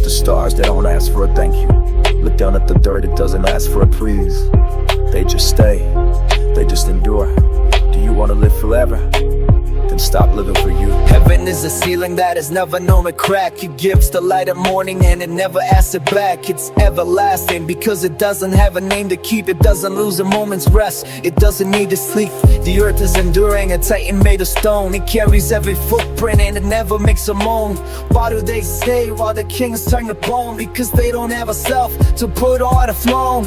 the stars, they don't ask for a thank you. Look down at the dirt, it doesn't ask for a please. They just stay, they just endure. Do you wanna live forever? Then stop living for you. Heaven is a ceiling that has never known a crack. It gives the light of morning and it never asks it back. It's everlasting because it doesn't have a name to keep. It doesn't lose a moment's rest, it doesn't need to sleep. The earth is enduring, a titan made of stone. It carries every footprint and it never makes a moan. Why do they stay while the kings turn to bone? Because they don't have a self to put on a throne.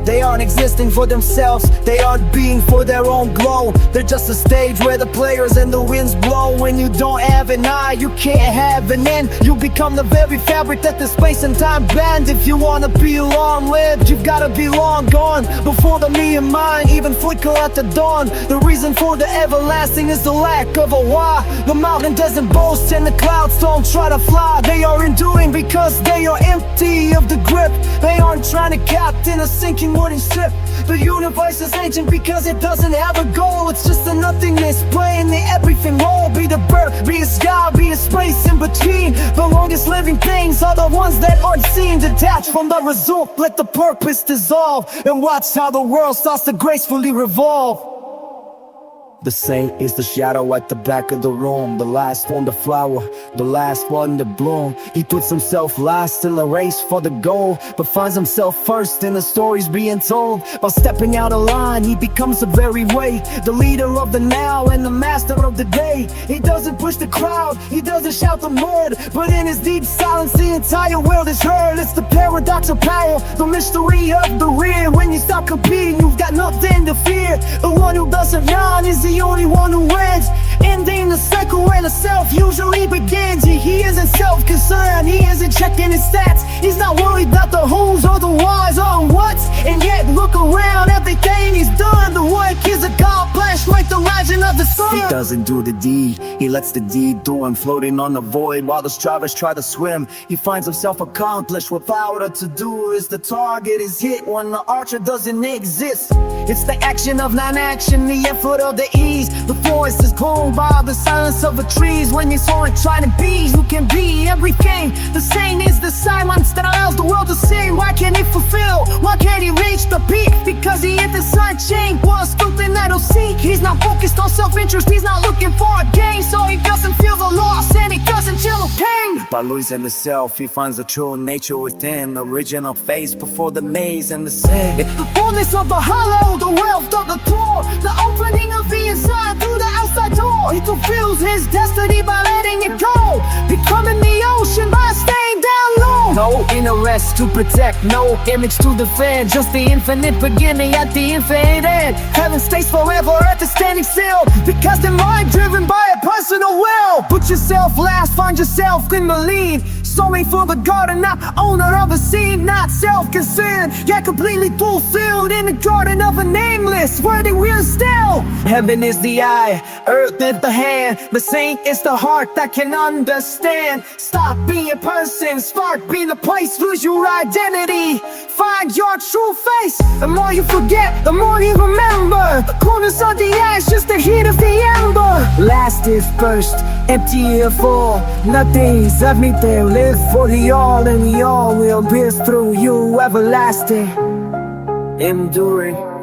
They aren't existing for themselves, they aren't being for their own glow. They're just a stage where the players and the winds blow. When you don't have an eye, you can't have an end. You become the very fabric that the space and time bend. If you wanna be long-lived, you've gotta be long gone. Before the me and mine even flicker at the dawn. The reason for the everlasting is the lack of a why. The mountain doesn't boast and the clouds don't try to fly. They are enduring because they are empty of the grip. They aren't trying to captain a sinking wooden ship. The universe is ancient because it doesn't have a goal. It's just a nothingness playing the everything role. Be the bird, be the sky, be the space in between. The longest living things are the ones that aren't seen. Detached from the result, let the purpose dissolve, and watch how the world starts to gracefully revolve. The saint is the shadow at the back of the room, the last one to flower, the last one to bloom. He puts himself last in the race for the goal, but finds himself first in the stories being told. By stepping out of line, he becomes the very way, the leader of the now and the master of the day. He doesn't push the crowd, he doesn't shout the word, but in his deep silence the entire world is heard. It's the paradox of power, the mystery of the real. When you stop competing, you've got nothing to fear. The one who doesn't yawn is the only one who wins, ending the cycle where the self usually begins. He isn't self-concerned, he isn't checking his stats. He's not worried about the who's or the whys or what's. And yet look around, everything he's done, the work is accomplished like the legend of the sun. He doesn't do the deed, he lets the deed do him, floating on the void while the strivers try to swim. He finds himself accomplished without a to-do list. The target is hit when the archer doesn't exist. It's the action of non-action, the effort of the ease. The forest is cold by the silence of the trees. When you're soaring trying to be, you can be everything. The saint is the silence that allows the world to sing. Why can't he fulfill? Why can't he reach the peak? Because he hit the sun chain for a something that'll seek. He's not focused on self-interest, he's not looking for a gain. So he doesn't feel the loss and he doesn't chill the pain. By losing the self, he finds the true nature within. The original face before the maze and the sin. The fullness of the hollow, the wealth of the poor, the opening of the inside through the outside door. He fulfills his destiny by letting it go, becoming the ocean by staying down low. No inner rest to protect, no image to defend, just the infinite beginning at the infinite end. Heaven stays forever at the standing still, because the mind driven by a personal will. Put yourself last, find yourself in the lead. Sowing for the garden, not owner of a seed. Not self-concerned, yet completely fulfilled in the garden of a nameless, worthy we're still. Heaven is the eye, earth is the hand. The saint is the heart that can understand. Stop being a person, start being the place. Lose your identity, find your true face. The more you forget, the more you remember. The corners of the ash, just the heat of the ember. Last is first, empty or full, nothing's everything. Live for the all, and the all will pierce through you, everlasting, enduring.